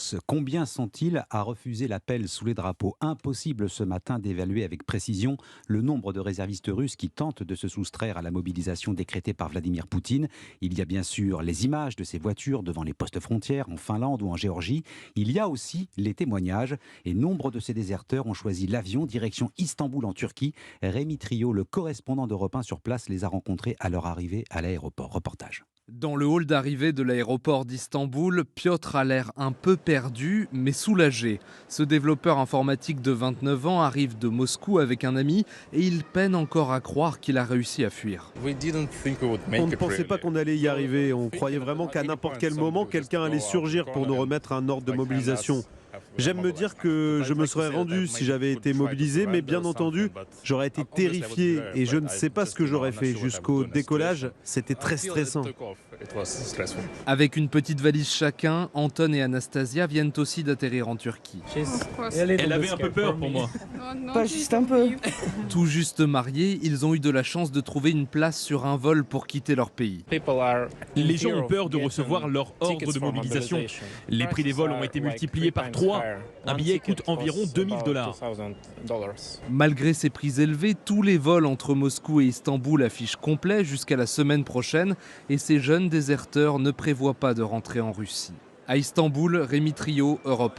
tous. Combien sont-ils à refuser l'appel sous les drapeaux? Impossible ce matin d'évaluer avec précision le nombre de réservistes russes qui tentent de se soustraire à la mobilisation décrétée par Vladimir Poutine. Il y a bien sûr les images de ces voitures devant les postes frontières en Finlande ou en Géorgie. Il y a aussi les témoignages et nombre de ces déserteurs ont choisi l'avion direction Istanbul en Turquie. Rémi Trio, le correspondant d'Europe 1 sur place, les a rencontrés à leur arrivée à l'aéroport. Reportage. Dans le hall d'arrivée de l'aéroport d'Istanbul, Piotr a l'air un peu perdu, mais soulagé. Ce développeur informatique de 29 ans arrive de Moscou avec un ami et il peine encore à croire qu'il a réussi à fuir. On ne pensait pas qu'on allait y arriver. On croyait vraiment qu'à n'importe quel moment, quelqu'un allait surgir pour nous remettre un ordre de mobilisation. J'aime me dire que je me serais rendu si j'avais été mobilisé, mais bien entendu, j'aurais été terrifié et je ne sais pas ce que j'aurais fait. Jusqu'au décollage, c'était très stressant. Avec une petite valise chacun, Anton et Anastasia viennent aussi d'atterrir en Turquie. Elle avait un peu peur pour moi. Pas juste un peu. Tout juste mariés, ils ont eu de la chance de trouver une place sur un vol pour quitter leur pays. Les gens ont peur de recevoir leur ordre de mobilisation. Les prix des vols ont été multipliés par 3. Un billet coûte environ $2000. Malgré ces prix élevés, tous les vols entre Moscou et Istanbul affichent complet jusqu'à la semaine prochaine et ces jeunes déserteurs ne prévoient pas de rentrer en Russie. À Istanbul, Rémi Trio, Europe